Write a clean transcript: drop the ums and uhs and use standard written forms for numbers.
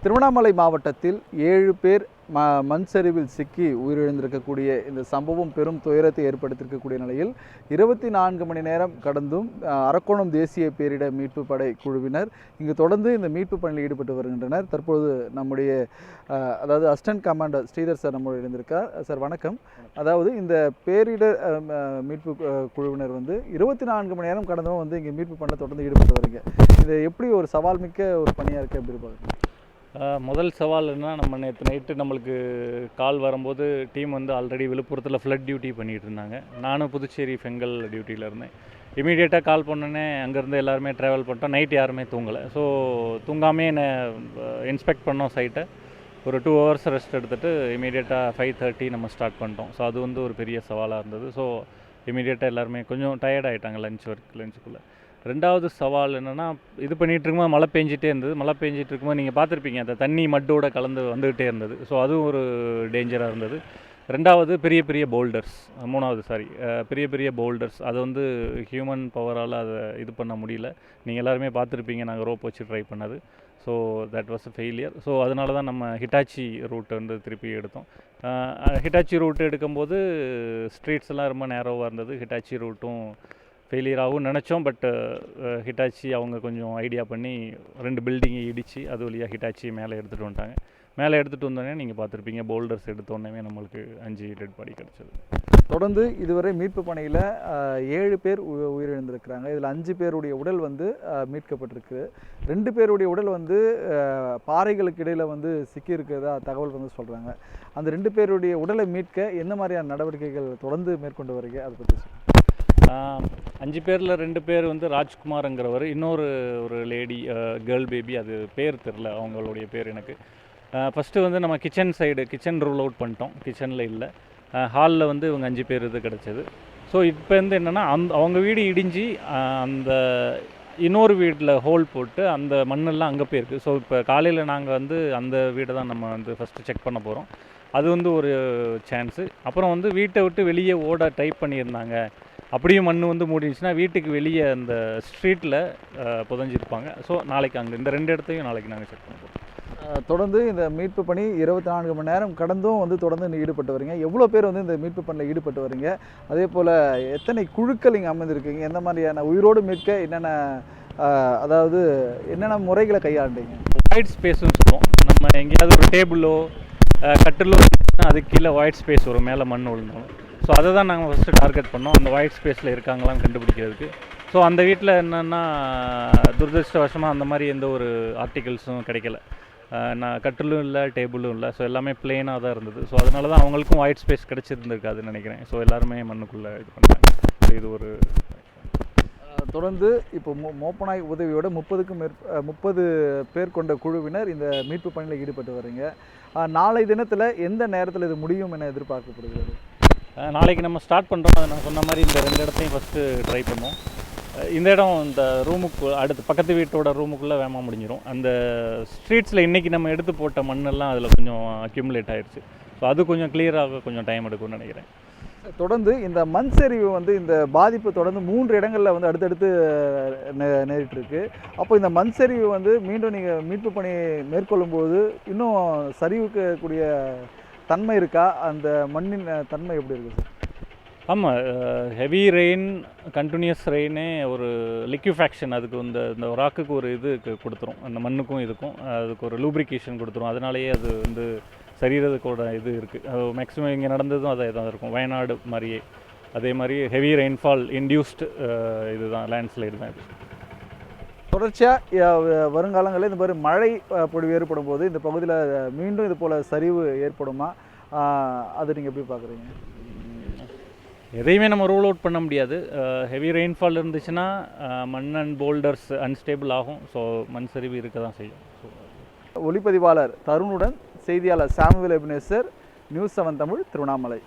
திருவண்ணாமலை மாவட்டத்தில் 7 பேர் மண் சரிவில் சிக்கி உயிரிழந்திருக்கக்கூடிய இந்த சம்பவம் பெரும் துயரத்தை ஏற்படுத்தியிருக்கக்கூடிய நிலையில் 24 மணி நேரம் கடந்தும் அரக்கோணம் தேசிய பேரிடர் மீட்பு படை குழுவினர் இங்கு தொடர்ந்து இந்த மீட்பு பணியில் ஈடுபட்டு வருகின்றனர். தற்போது நம்முடைய அதாவது அசிஸ்டன்ட் கமாண்டர் ஸ்ரீதர் சார் நம்மளோட இருந்திருக்கார். சார் வணக்கம். அதாவது இந்த பேரிடர் மீட்பு குழுவினர் 24 மணி நேரம் கடந்தும் இங்கே மீட்பு பணியில் தொடர்ந்து ஈடுபட்டு வரீங்க. இது எப்படி ஒரு சவால் மிக்க ஒரு பணியாக இருக்குது எப்படி பார்க்குறீங்க? முதல் சவால்னா நம்ம நேற்று நைட்டு நம்மளுக்கு கால் வரும்போது டீம் ஆல்ரெடி விழுப்புரத்தில் ஃப்ளட் டியூட்டி பண்ணிகிட்டு இருந்தாங்க. நானும் புதுச்சேரி ஃபெங்கல் டியூட்டியில் இருந்தேன். இமீடியட்டாக கால் பண்ணோன்னே அங்கேருந்து எல்லாருமே ட்ராவல் பண்ணிட்டோம். நைட்டு யாருமே தூங்கலை. ஸோ தூங்காமே என்னை இன்ஸ்பெக்ட் பண்ணோம் சைட்டை. ஒரு 2 hours ரெஸ்ட் எடுத்துகிட்டு இமீடியட்டாக 5:30 நம்ம ஸ்டார்ட் பண்ணிட்டோம். ஸோ அது ஒரு பெரிய சவாலாக இருந்தது. ஸோ இமீடியட்டாக எல்லாருமே கொஞ்சம் டயர்ட் ஆகிட்டாங்க லஞ்சுக்குள்ளே. ரெண்டாவது சவால் என்னென்னா, இது பண்ணிகிட்டு இருக்கும்போது மழை பெஞ்சிட்டே இருந்தது. மழை பெஞ்சிட்டு இருக்கும்போது நீங்கள் பார்த்துருப்பீங்க, அந்த தண்ணி மட்டோட கலந்து வந்துக்கிட்டே இருந்தது. ஸோ அதுவும் ஒரு டேஞ்சராக இருந்தது. ரெண்டாவது பெரிய பெரிய போல்டர்ஸ், பெரிய பெரிய போல்டர்ஸ் அது ஹியூமன் பவரால் அதை இது பண்ண முடியல. நீங்கள் எல்லாருமே பார்த்துருப்பீங்க நாங்கள் ரோப் வச்சு ட்ரை பண்ணது. So that was a failure. So அதனால தான் நம்ம ஹிட்டாச்சி ரூட்டை திருப்பி எடுத்தோம். ஹிட்டாச்சி ரூட் எடுக்கும்போது ஸ்ட்ரீட்ஸ் எல்லாம் ரொம்ப நேரோவாக இருந்தது. ஹிட்டாச்சி ரூட்டும் ஃபெயிலியர் ஆகும் நினச்சோம். பட் ஹிட்டாச்சி அவங்க கொஞ்சம் ஐடியா பண்ணி 2 பில்டிங்கை இடித்து அது வழியாக ஹிட்டாச்சி மேலே எடுத்துகிட்டு வந்துட்டாங்க. மேலே எடுத்துகிட்டு வந்தோடனே நீங்கள் பார்த்துருப்பீங்க, போல்டர்ஸ் எடுத்தோடனே நம்மளுக்கு 5 டெட் பாடி கிடச்சிது. தொடர்ந்து இதுவரை மீட்பு பணியில் 7 பேர் உயிரிழந்திருக்கிறாங்க. இதில் 5 பேருடைய உடல் மீட்கப்பட்டிருக்கு. 2 பேருடைய உடல் பாறைகளுக்கு இடையில் சிக்கியிருக்கிறதா தகவல் சொல்கிறாங்க. அந்த 2 பேருடைய உடலை மீட்க என்ன மாதிரியான நடவடிக்கைகள் தொடர்ந்து மேற்கொண்டு வரீங்க, அதை பற்றி 5 பேரில் 2 பேர் ராஜ்குமார்ங்கிறவர், இன்னொரு லேடி கேர்ள் பேபி, அது பேர் தெரில அவங்களுடைய பேர் எனக்கு. ஃபஸ்ட்டு நம்ம கிச்சன் ரூல் அவுட் பண்ணிட்டோம். கிச்சனில் இல்லை, ஹாலில் இவங்க 5 பேர் இது கிடச்சிது. ஸோ இப்போ என்னென்னா அவங்க வீடு இடிஞ்சு அந்த இன்னொரு வீட்டில் ஹோல் போட்டு அந்த மண்ணெல்லாம் அங்கே போயிருக்கு. ஸோ இப்போ காலையில் நாங்கள் அந்த வீடை தான் நம்ம ஃபஸ்ட்டு செக் பண்ண போகிறோம். அது ஒரு சான்ஸு. அப்புறம் வீட்டை விட்டு வெளியே ஓட ட்ரை பண்ணியிருந்தாங்க. அப்படியும் மண் மூடிச்சுன்னா வீட்டுக்கு வெளியே அந்த ஸ்ட்ரீட்டில் புதஞ்சிருப்பாங்க. ஸோ நாளைக்கு அங்கே இந்த 2 இடத்தையும் நாளைக்கு நாங்கள் செக் பண்ணுவோம். தொடர்ந்து இந்த மீட்பு பணி 24 மணி நேரம் கடந்தும் தொடர்ந்து ஈடுபட்டு வரீங்க. எவ்வளோ பேர் இந்த மீட்பு பணியில் ஈடுபட்டு வரீங்க? அதே போல் எத்தனை குழுக்கள் இங்கே அமைந்திருக்கீங்க? எந்த மாதிரியான உயிரோடு மீட்க அதாவது என்னென்ன முறைகளை கையாண்டீங்க? ஒயிட் ஸ்பேஸ்ன்னு சொல்லுவோம். நம்ம எங்கேயாவது ஒரு டேபிளோ கட்டிலோ அதுக்கு கீழே ஒயிட் ஸ்பேஸ் வரும், மேலே மண் விழுந்தோம். ஸோ அதை தான் நாங்கள் ஃபஸ்ட்டு டார்கெட் பண்ணோம், அந்த ஒயிட் ஸ்பேஸில் இருக்காங்களான்னு கண்டுபிடிக்கிறதுக்கு. ஸோ அந்த வீட்டில் என்னென்னா துரதிருஷ்டவசமாக அந்த மாதிரி எந்த ஒரு ஆர்டிகல்ஸும் கிடைக்கல. கட்டிலும் இல்லை, டேபிளும் இல்லை. ஸோ எல்லாமே பிளெயினாக தான் இருந்தது. ஸோ அதனால தான் அவங்களுக்கும் ஒயிட் ஸ்பேஸ் கிடச்சிருந்துருக்காதுன்னு நினைக்கிறேன். ஸோ எல்லாருமே மண்ணுக்குள்ளே இது பண்ணுறாங்க. ஸோ இது ஒரு தொடர்ந்து இப்போ மோப்பனாய் உதவியோட 30 பேர் கொண்ட குழுவினர் இந்த மீட்பு பணியில் ஈடுபட்டு வரீங்க. நாளை தினத்தில் எந்த நேரத்தில் இது முடியும் என எதிர்பார்க்கப்படுகிறது? நாளைக்கு நம்ம ஸ்டார்ட் பண்ணுறோம். அதை நான் சொன்ன மாதிரி இந்த 2 இடத்தையும் ஃபஸ்ட்டு ட்ரை பண்ணுவோம். இந்த இடம் இந்த ரூமுக்கு அடுத்து பக்கத்து வீட்டோட ரூமுக்குள்ளே வேகமாக முடிஞ்சிடும். அந்த ஸ்ட்ரீட்ஸில் இன்றைக்கி நம்ம எடுத்து போட்ட மண்ணெல்லாம் அதில் கொஞ்சம் அக்யூமுலேட் ஆகிடுச்சு. ஸோ அது கொஞ்சம் கிளியராக கொஞ்சம் டைம் எடுக்கும்னு நினைக்கிறேன். தொடர்ந்து இந்த மண் சரிவு இந்த பாதிப்பு தொடர்ந்து 3 இடங்களில் அடுத்தடுத்து நேரிட்டுருக்கு. அப்போ இந்த மண் சரிவு மீண்டும் நீங்கள் மீட்பு பணி மேற்கொள்ளும்போது இன்னும் சரிவுக்கு கூடிய தன்மை இருக்கா? அந்த மண்ணின் தன்மை எப்படி இருக்குது சார்? ஆமாம், ஹெவி ரெயின், கண்டினியூஸ் ரெயினே ஒரு லிக்யூஃபேக்ஷன் அதுக்கு இந்த ராக்குக்கு ஒரு இது கொடுத்துரும். அந்த மண்ணுக்கும் இதுக்கும் அதுக்கு ஒரு லூப்ரிகேஷன் கொடுத்துரும். அதனாலேயே அது சரீரத்துக்கூட இது இருக்குது. அது மேக்ஸிமம் இங்கே நடந்ததும் அதே தான் இருக்கும், வயநாடு மாதிரியே. அதே மாதிரி ஹெவி ரெயின்ஃபால் இன்டியூஸ்டு இதுதான், லேண்ட்ஸ்லைடு தான் இது. தொடர்ச்சியாக வருங்காலங்களில் இந்த மாதிரி மழை பொழிவு ஏற்படும் போது இந்த பகுதியில் மீண்டும் இது போல் சரிவு ஏற்படுமா? அது நீங்கள் எப்படி பார்க்குறீங்க? எதையுமே நம்ம ரூல் அவுட் பண்ண முடியாது. ஹெவி ரெயின்ஃபால் இருந்துச்சுன்னா மண் அண்ட் போல்டர்ஸ் அன்ஸ்டேபிள் ஆகும். ஸோ மண் சரிவு இருக்க தான் செய்யும். ஒளிப்பதிவாளர் தருணுடன் செய்தியாளர் Samuel Ebenezer, news 7 Tamil, Tiruvannamalai.